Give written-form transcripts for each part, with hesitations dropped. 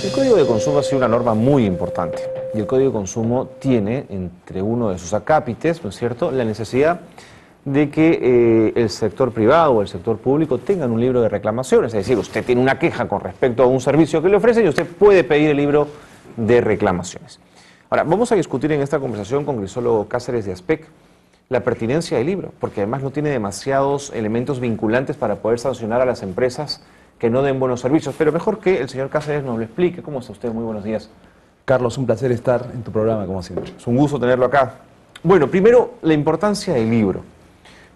El Código de Consumo ha sido una norma muy importante y el Código de Consumo tiene entre uno de sus acápites, ¿no es cierto?, la necesidad de que el sector privado o el sector público tengan un libro de reclamaciones, es decir, usted tiene una queja con respecto a un servicio que le ofrecen y usted puede pedir el libro de reclamaciones. Ahora, vamos a discutir en esta conversación con Crisólogo Cáceres de Aspec la pertinencia del libro, porque además no tiene demasiados elementos vinculantes para poder sancionar a las empresas que no den buenos servicios, pero mejor que el señor Cáceres nos lo explique. ¿Cómo está usted? Muy buenos días. Carlos, un placer estar en tu programa, como siempre. Es un gusto tenerlo acá. Bueno, primero, la importancia del libro.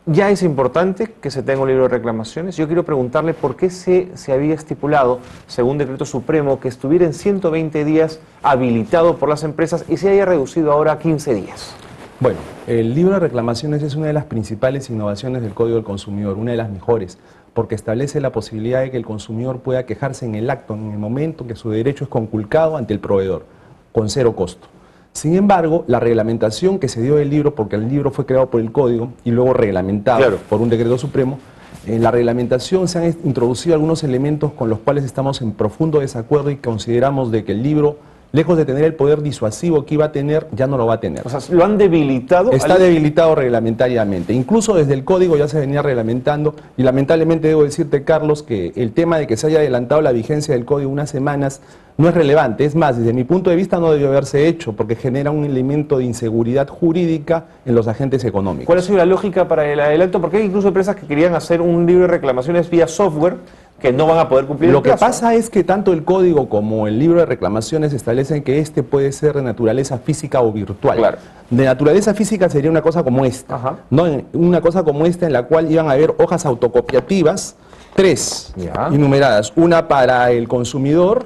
Ya es importante que se tenga un libro de reclamaciones. Yo quiero preguntarle por qué se había estipulado, según decreto supremo, que estuviera en 120 días habilitado por las empresas y se haya reducido ahora a 15 días. Bueno, el libro de reclamaciones es una de las principales innovaciones del Código del Consumidor, una de las mejores, porque establece la posibilidad de que el consumidor pueda quejarse en el acto, en el momento que su derecho es conculcado ante el proveedor, con cero costo. Sin embargo, la reglamentación que se dio del libro, porque el libro fue creado por el Código y luego reglamentado por un decreto supremo, en la reglamentación se han introducido algunos elementos con los cuales estamos en profundo desacuerdo y consideramos de que el libro, lejos de tener el poder disuasivo que iba a tener, ya no lo va a tener. O sea, ¿lo han debilitado? Está debilitado reglamentariamente. Incluso desde el Código ya se venía reglamentando y lamentablemente debo decirte, Carlos, que el tema de que se haya adelantado la vigencia del Código unas semanas no es relevante. Es más, desde mi punto de vista no debió haberse hecho porque genera un elemento de inseguridad jurídica en los agentes económicos. ¿Cuál ha sido la lógica para el adelanto? Porque hay incluso empresas que querían hacer un libro de reclamaciones vía software que no van a poder cumplir el plazo. Lo que pasa es que tanto el Código como el libro de reclamaciones establecen que este puede ser de naturaleza física o virtual. Claro. De naturaleza física sería una cosa como esta, ¿no? Una cosa como esta en la cual iban a haber hojas autocopiativas, tres enumeradas, una para el consumidor,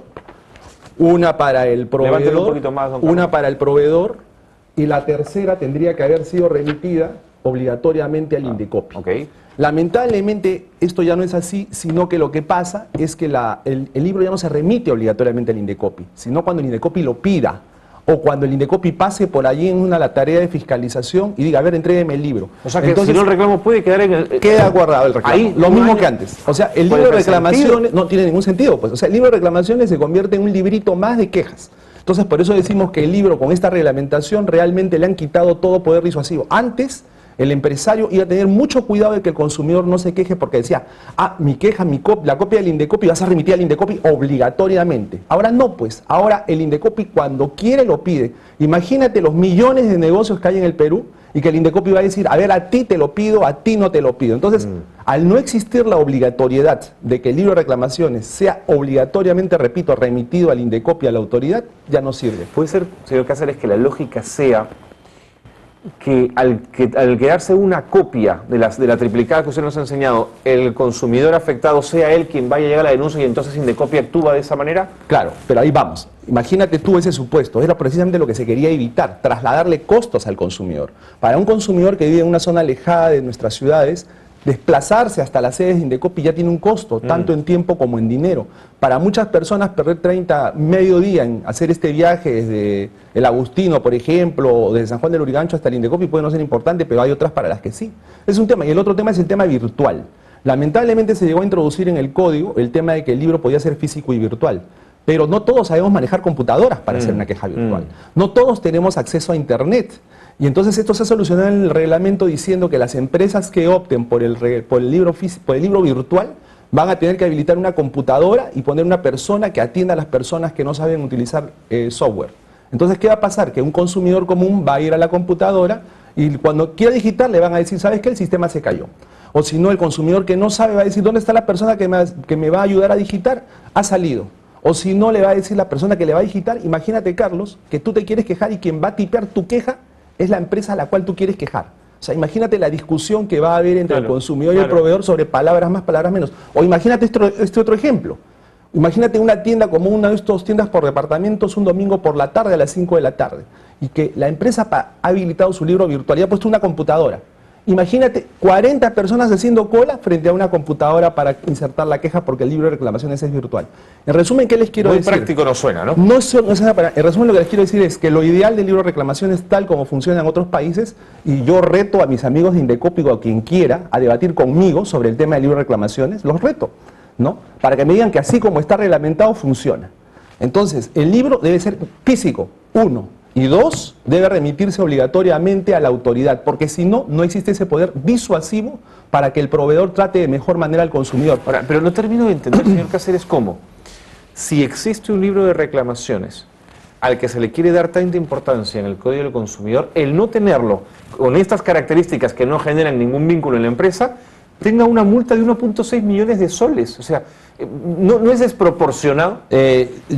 una para el proveedor, una para el proveedor y la tercera tendría que haber sido remitida obligatoriamente al Indecopi. Lamentablemente esto ya no es así, sino que lo que pasa es que el libro ya no se remite obligatoriamente al Indecopi, sino cuando el Indecopi lo pida o cuando el Indecopi pase por allí en la tarea de fiscalización y diga, a ver, entrégueme el libro. O sea que entonces, si no el reclamo puede quedar en el... Queda guardado el reclamo, ahí, lo mismo que antes. O sea, el libro de reclamaciones no tiene ningún sentido, pues. O sea, el libro de reclamaciones se convierte en un librito más de quejas. Entonces, por eso decimos que el libro, con esta reglamentación, realmente le han quitado todo poder disuasivo. Antes, el empresario iba a tener mucho cuidado de que el consumidor no se queje porque decía, mi queja, la copia del Indecopi vas a remitir al Indecopi obligatoriamente. Ahora no, pues, ahora el Indecopi cuando quiere lo pide. Imagínate los millones de negocios que hay en el Perú y que el Indecopi va a decir, a ver, a ti te lo pido, a ti no te lo pido. Entonces, al no existir la obligatoriedad de que el libro de reclamaciones sea obligatoriamente, repito, remitido al Indecopi, a la autoridad, ya no sirve. Puede ser, señor Cáceres, que la lógica sea que al quedarse una copia de la triplicada que usted nos ha enseñado, el consumidor afectado sea él quien vaya a llegar a la denuncia y entonces Indecopi actúa de esa manera? Claro, pero ahí vamos. Imagínate tú ese supuesto. Era precisamente lo que se quería evitar, trasladarle costos al consumidor. Para un consumidor que vive en una zona alejada de nuestras ciudades, desplazarse hasta las sedes de Indecopi ya tiene un costo, tanto en tiempo como en dinero. Para muchas personas perder medio día en hacer este viaje desde el Agustino, por ejemplo, o desde San Juan del Lurigancho hasta el Indecopi puede no ser importante, pero hay otras para las que sí. Es un tema. Y el otro tema es el tema virtual. Lamentablemente se llegó a introducir en el código el tema de que el libro podía ser físico y virtual. Pero no todos sabemos manejar computadoras para hacer una queja virtual. No todos tenemos acceso a Internet. Y entonces esto se ha solucionado en el reglamento diciendo que las empresas que opten por el libro virtual van a tener que habilitar una computadora y poner una persona que atienda a las personas que no saben utilizar software. Entonces, ¿qué va a pasar? Que un consumidor común va a ir a la computadora y cuando quiera digitar le van a decir, ¿sabes qué? El sistema se cayó. O si no, el consumidor que no sabe va a decir, ¿dónde está la persona que me va a ayudar a digitar? Ha salido. O si no, le va a decir la persona que le va a digitar, imagínate, Carlos, que tú te quieres quejar y quien va a tipear tu queja es la empresa a la cual tú quieres quejar. O sea, imagínate la discusión que va a haber entre el consumidor y el proveedor sobre palabras más, palabras menos. O imagínate este otro ejemplo. Imagínate una tienda como una de estas tiendas por departamentos un domingo por la tarde a las 5 de la tarde y que la empresa ha habilitado su libro virtual y ha puesto una computadora. Imagínate 40 personas haciendo cola frente a una computadora para insertar la queja porque el libro de reclamaciones es virtual. En resumen, ¿qué les quiero decir? Muy práctico no suena, ¿no? No suena para... En resumen, lo que les quiero decir es que lo ideal del libro de reclamaciones tal como funciona en otros países, y yo reto a mis amigos de Indecopi o a quien quiera a debatir conmigo sobre el tema del libro de reclamaciones, los reto, ¿no? Para que me digan que así como está reglamentado funciona. Entonces, el libro debe ser físico, 1. Y 2, debe remitirse obligatoriamente a la autoridad, porque si no, no existe ese poder disuasivo para que el proveedor trate de mejor manera al consumidor. Ahora, pero no termino de entender, señor Cáceres, cómo, si existe un libro de reclamaciones al que se le quiere dar tanta importancia en el Código del Consumidor, el no tenerlo con estas características que no generan ningún vínculo en la empresa, tenga una multa de 1.6 millones de soles. O sea, ¿no es desproporcionado?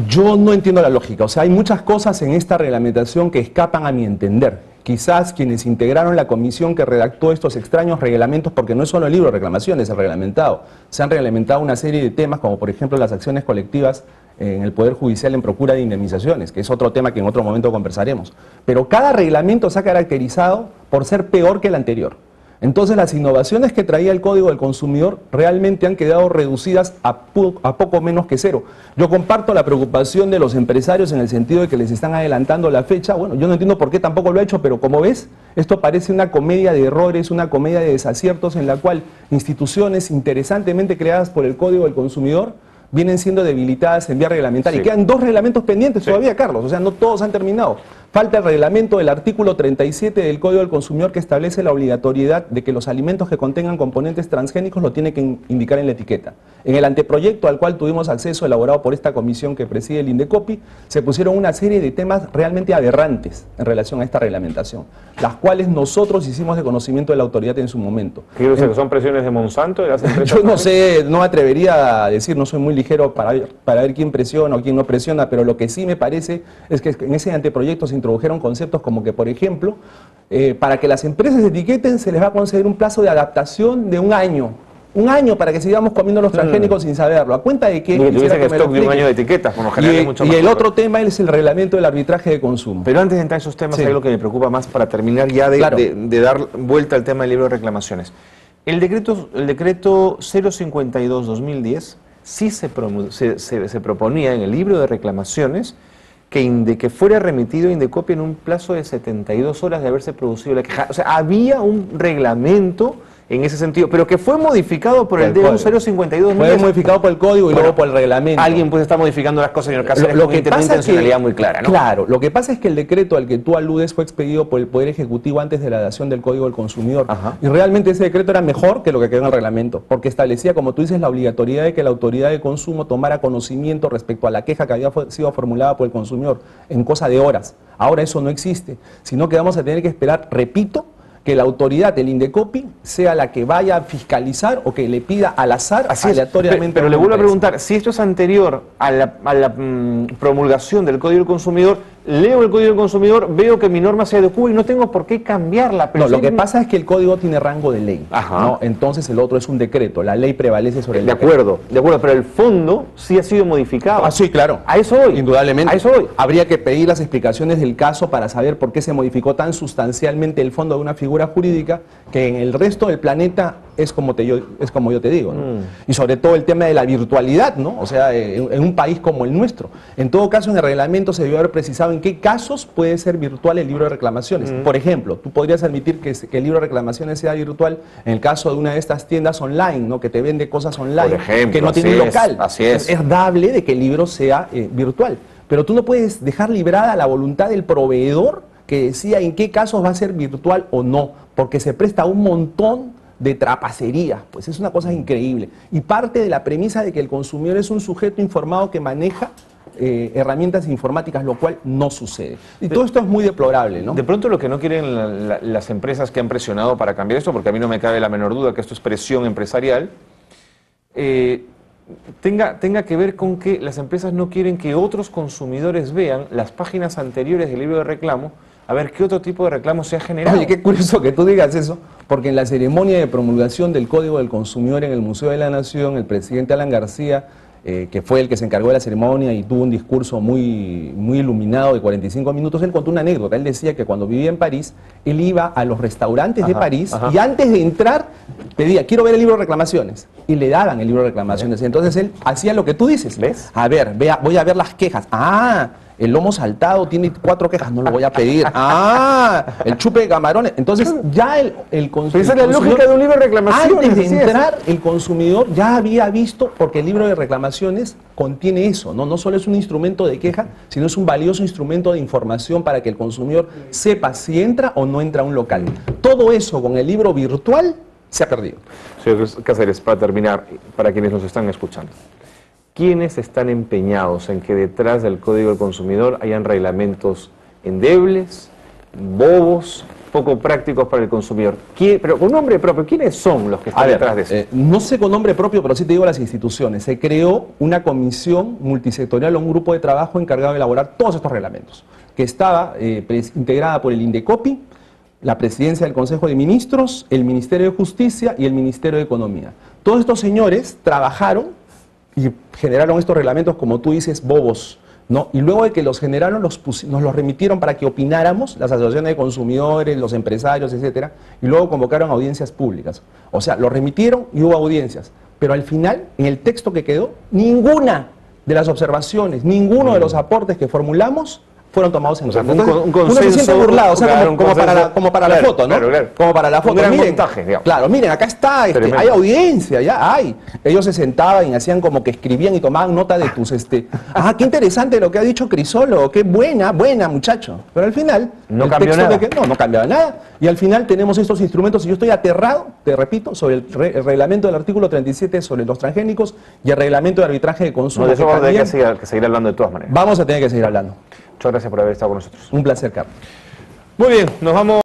Yo no entiendo la lógica. O sea, hay muchas cosas en esta reglamentación que escapan a mi entender. Quizás quienes integraron la comisión que redactó estos extraños reglamentos, porque no es solo el libro de reclamaciones, el reglamentado. Se han reglamentado una serie de temas, como por ejemplo las acciones colectivas en el Poder Judicial en procura de indemnizaciones, que es otro tema que en otro momento conversaremos. Pero cada reglamento se ha caracterizado por ser peor que el anterior. Entonces las innovaciones que traía el Código del Consumidor realmente han quedado reducidas a poco menos que cero. Yo comparto la preocupación de los empresarios en el sentido de que les están adelantando la fecha. Bueno, yo no entiendo por qué tampoco lo ha hecho, pero como ves, esto parece una comedia de errores, una comedia de desaciertos en la cual instituciones interesantemente creadas por el Código del Consumidor vienen siendo debilitadas en vía reglamentaria. Sí. Y quedan 2 reglamentos pendientes todavía, Carlos, o sea, no todos han terminado. Falta el reglamento del artículo 37 del Código del Consumidor que establece la obligatoriedad de que los alimentos que contengan componentes transgénicos lo tiene que indicar en la etiqueta. En el anteproyecto al cual tuvimos acceso, elaborado por esta comisión que preside el INDECOPI, se pusieron una serie de temas realmente aberrantes en relación a esta reglamentación, las cuales nosotros hicimos de conocimiento de la autoridad en su momento. ¿Qué que son presiones de Monsanto, de las empresas? Yo no sé, no me atrevería a decir, no soy muy ligero para ver quién presiona o quién no presiona, pero lo que sí me parece es que en ese anteproyecto se introdujeron conceptos como que, por ejemplo, para que las empresas etiqueten se les va a conceder un plazo de adaptación de 1 año. 1 año para que sigamos comiendo los transgénicos sin saberlo. ¿A cuenta de qué? Y tuviese que stock de 1 año de etiquetas, como general es mucho más. Y el otro tema es el reglamento del arbitraje de consumo. Pero antes de entrar en esos temas, hay algo que me preocupa más para terminar ya de dar vuelta al tema del libro de reclamaciones. El decreto 052-2010 sí se proponía en el libro de reclamaciones que fuera remitido a Indecopi en un plazo de 72 horas de haberse producido la queja. O sea, había un reglamento en ese sentido, pero que fue modificado por el DU 052. Fue modificado por el código y luego por el reglamento. Alguien pues está modificando las cosas, señor Cáceres, con una intencionalidad muy clara, ¿no? Claro, lo que pasa es que el decreto al que tú aludes fue expedido por el Poder Ejecutivo antes de la dación del Código del Consumidor. Ajá. Y realmente ese decreto era mejor que lo que quedó en el reglamento, porque establecía, como tú dices, la obligatoriedad de que la autoridad de consumo tomara conocimiento respecto a la queja que había sido formulada por el consumidor en cosa de horas. Ahora eso no existe, sino que vamos a tener que esperar, repito, que la autoridad del Indecopi sea la que vaya a fiscalizar o que le pida al azar, aleatoriamente. Pero le vuelvo a preguntar, si esto es anterior a la promulgación del Código del Consumidor, leo el Código del Consumidor, veo que mi norma se adecua y no tengo por qué cambiarla. Pero no, lo que pasa es que el Código tiene rango de ley, ¿no? Entonces el otro es un decreto, la ley prevalece sobre el decreto. De acuerdo, pero el fondo sí ha sido modificado. Ah, sí, claro. A eso voy. Indudablemente. A eso voy. Habría que pedir las explicaciones del caso para saber por qué se modificó tan sustancialmente el fondo de una figura jurídica que en el resto del planeta es como yo te digo, ¿no? Y sobre todo el tema de la virtualidad, ¿no? O sea, en un país como el nuestro. En todo caso, en el reglamento se debió haber precisado en qué casos puede ser virtual el libro de reclamaciones. Por ejemplo, tú podrías admitir que el libro de reclamaciones sea virtual en el caso de una de estas tiendas online, ¿no? Que te vende cosas online, por ejemplo, que no tiene un local. Así es. Es dable de que el libro sea virtual. Pero tú no puedes dejar librada la voluntad del proveedor que decía en qué casos va a ser virtual o no, porque se presta un montón de trapacería, pues es una cosa increíble. Y parte de la premisa de que el consumidor es un sujeto informado que maneja herramientas informáticas, lo cual no sucede. Y todo esto es muy deplorable, ¿no? De pronto lo que no quieren las empresas que han presionado para cambiar esto, porque a mí no me cabe la menor duda que esto es presión empresarial, tenga que ver con que las empresas no quieren que otros consumidores vean las páginas anteriores del libro de reclamo, a ver qué otro tipo de reclamo se ha generado. Oye, qué curioso que tú digas eso, porque en la ceremonia de promulgación del Código del Consumidor en el Museo de la Nación, el presidente Alan García, que fue el que se encargó de la ceremonia y tuvo un discurso muy iluminado de 45 minutos, él contó una anécdota. Él decía que cuando vivía en París, él iba a los restaurantes de París y antes de entrar pedía, quiero ver el libro de reclamaciones. Y le daban el libro de reclamaciones. Entonces él hacía lo que tú dices. ¿Ves? A ver, voy a ver las quejas. Ah, el lomo saltado tiene 4 quejas, no lo voy a pedir. El chupe de camarones. Entonces ya el Esa es la lógica de un libro de reclamaciones. Antes de entrar, el consumidor ya había visto, porque el libro de reclamaciones contiene eso, ¿no? No solo es un instrumento de queja, sino es un valioso instrumento de información para que el consumidor sepa si entra o no entra a un local. Todo eso con el libro virtual se ha perdido. Señor Cáceres, para terminar, para quienes nos están escuchando, ¿quiénes están empeñados en que detrás del Código del Consumidor hayan reglamentos endebles, bobos, poco prácticos para el consumidor? Pero con nombre propio, ¿quiénes son los que están detrás de eso? No sé con nombre propio, pero sí te digo las instituciones. Se creó una comisión multisectorial o un grupo de trabajo encargado de elaborar todos estos reglamentos, que estaba integrada por el Indecopi, la Presidencia del Consejo de Ministros, el Ministerio de Justicia y el Ministerio de Economía. Todos estos señores trabajaron y generaron estos reglamentos, como tú dices, bobos, ¿no? Y luego de que los generaron, nos los remitieron para que opináramos, las asociaciones de consumidores, los empresarios, etcétera, y luego convocaron audiencias públicas. O sea, los remitieron y hubo audiencias. Pero al final, en el texto que quedó, ninguna de las observaciones, ninguno de los aportes que formulamos fueron tomados en cuenta. Un consenso, uno se siente burlado, o sea, claro, como para la foto, ¿no? Claro. Como para la foto. Un gran Miren, montaje, digamos. claro, miren, acá está, hay audiencia, ya hay. Ellos se sentaban y hacían como que escribían y tomaban nota de tus, qué interesante lo que ha dicho Crisolo, qué buena muchacho. Pero al final, no cambió nada. No cambiaba nada. Y al final tenemos estos instrumentos y yo estoy aterrado, te repito, sobre el reglamento del artículo 37 sobre los transgénicos y el reglamento de arbitraje de consumo. No, de eso vamos a tener que seguir hablando de todas maneras. Vamos a tener que seguir hablando. Muchas gracias por haber estado con nosotros. Un placer, Carlos. Muy bien, nos vamos.